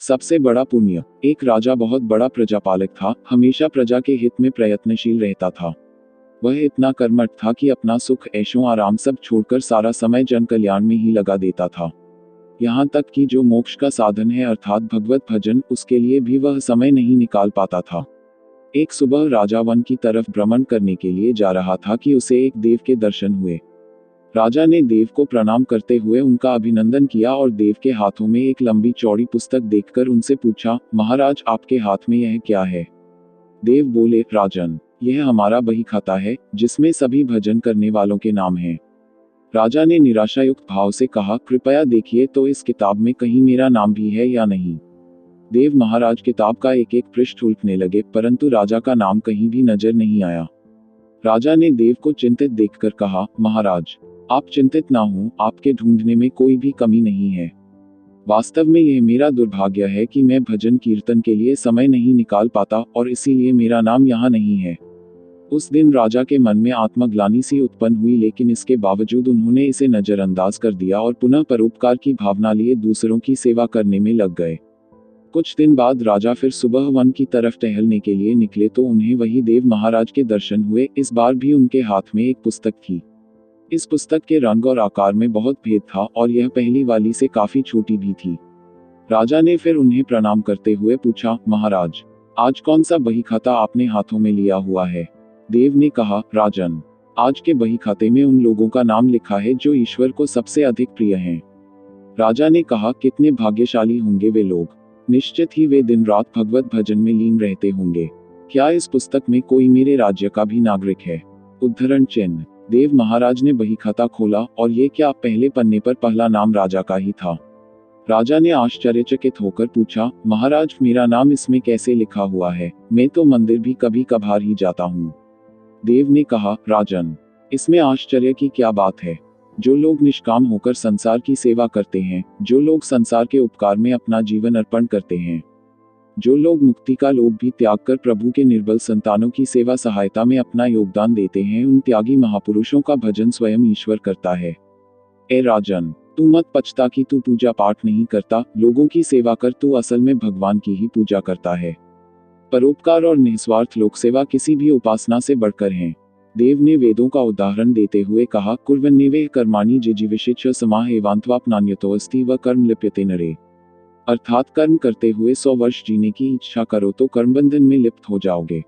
सबसे बड़ा पुण्य। एक राजा बहुत बड़ा प्रजापालक था, हमेशा प्रजा के हित में प्रयत्नशील रहता था। वह इतना कर्मठ था कि अपना सुख ऐशो आराम सब छोड़कर सारा समय जन कल्याण में ही लगा देता था। यहाँ तक कि जो मोक्ष का साधन है अर्थात भगवत भजन, उसके लिए भी वह समय नहीं निकाल पाता था। एक सुबह राजा वन की तरफ भ्रमण करने के लिए जा रहा था कि उसे एक देव के दर्शन हुए। राजा ने देव को प्रणाम करते हुए उनका अभिनंदन किया और देव के हाथों में एक लंबी चौड़ी पुस्तक देखकर उनसे पूछा, महाराज आपके हाथ में यह क्या है? देव बोले, राजन, यह हमारा बही खाता है, जिसमें सभी भजन करने वालों के नाम हैं। राजा ने निराशायुक्त भाव से कहा, कृपया देखिए तो इस किताब में कहीं मेरा नाम भी है या नहीं। देव महाराज किताब का एक एक पृष्ठ उल्टने लगे, परंतु राजा का नाम कहीं भी नजर नहीं आया। राजा ने देव को चिंतित देखकर कहा, महाराज आप चिंतित ना हो, आपके ढूंढने में कोई भी कमी नहीं है। वास्तव में यह मेरा दुर्भाग्य है कि मैं भजन कीर्तन के लिए समय नहीं निकाल पाता और इसीलिए मेरा नाम यहाँ नहीं है। उस दिन राजा के मन में आत्मग्लानि सी उत्पन्न हुई, लेकिन इसके बावजूद उन्होंने इसे नजरअंदाज कर दिया और पुनः परोपकार की भावना लिए दूसरों की सेवा करने में लग गए। कुछ दिन बाद राजा फिर सुबह वन की तरफ टहलने के लिए निकले तो उन्हें वही देव महाराज के दर्शन हुए। इस बार भी उनके हाथ में एक पुस्तक थी। इस पुस्तक के रंग और आकार में बहुत भेद था और यह पहली वाली से काफी छोटी भी थी। राजा ने फिर उन्हें प्रणाम करते हुए पूछा, महाराज आज कौन सा बही खाता आपने हाथों में लिया हुआ है? देव ने कहा, राजन, आज के बही खाते में उन लोगों का नाम लिखा है जो ईश्वर को सबसे अधिक प्रिय हैं। राजा ने कहा, कितने भाग्यशाली होंगे वे लोग, निश्चित ही वे दिन रात भगवत भजन में लीन रहते होंगे। क्या इस पुस्तक में कोई मेरे राज्य का भी नागरिक है? उद्धरण चिन्ह। देव महाराज ने बही खाता खोला और ये क्या, पहले पन्ने पर पहला नाम राजा का ही था। राजा ने आश्चर्यचकित होकर पूछा, महाराज मेरा नाम इसमें कैसे लिखा हुआ है? मैं तो मंदिर भी कभी कभार ही जाता हूँ। देव ने कहा, राजन, इसमें आश्चर्य की क्या बात है? जो लोग निष्काम होकर संसार की सेवा करते हैं, जो लोग संसार के उपकार में अपना जीवन अर्पण करते हैं, जो लोग मुक्ति का लोभ भी त्याग कर प्रभु के निर्बल संतानों की सेवा सहायता में अपना योगदान देते हैं, उन त्यागी महापुरुषों का भजन स्वयं ईश्वर करता है। ए राजन, तू मत पछता कि तू पूजा पाठ नहीं करता, लोगों की सेवा कर, तू असल में भगवान की ही पूजा करता है। परोपकार और निस्वार्थ लोक सेवा किसी भी उपासना से बढ़कर हैं। देव ने वेदों का उदाहरण देते हुए कहा, कुर्वन्नेवेह कर्माणि जिजीविषेच्छ समाह एवान्त्वापनान्यतोऽस्ति व कर्म लिप्यते नरे। अर्थात कर्म करते हुए 100 वर्ष जीने की इच्छा करो तो कर्मबंधन में लिप्त हो जाओगे।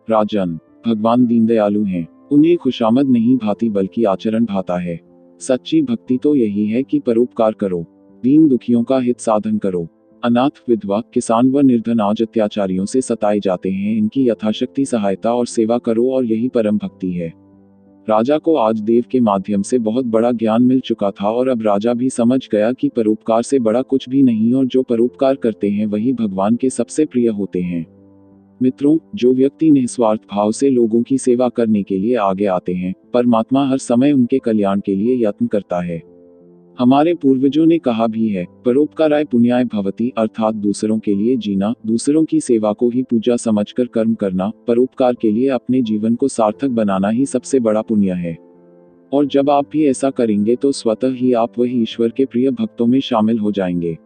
राजन, भगवान दीनदयालु हैं, उन्हें खुशामद नहीं भाती बल्कि आचरण भाता है। सच्ची भक्ति तो यही है कि परोपकार करो, दीन दुखियों का हित साधन करो। अनाथ, विधवा, किसान व निर्धन आज अत्याचारियों से सताए जाते हैं, इनकी यथाशक्ति सहायता और सेवा करो और यही परम भक्ति है। राजा को आज देव के माध्यम से बहुत बड़ा ज्ञान मिल चुका था और अब राजा भी समझ गया कि परोपकार से बड़ा कुछ भी नहीं और जो परोपकार करते हैं वही भगवान के सबसे प्रिय होते हैं। मित्रों, जो व्यक्ति निस्वार्थ भाव से लोगों की सेवा करने के लिए आगे आते हैं, परमात्मा हर समय उनके कल्याण के लिए यत्न करता है। हमारे पूर्वजों ने कहा भी है, परोपकाराय पुण्याय भवति, अर्थात दूसरों के लिए जीना, दूसरों की सेवा को ही पूजा समझकर कर्म करना, परोपकार के लिए अपने जीवन को सार्थक बनाना ही सबसे बड़ा पुण्य है। और जब आप भी ऐसा करेंगे तो स्वतः ही आप वही ईश्वर के प्रिय भक्तों में शामिल हो जाएंगे।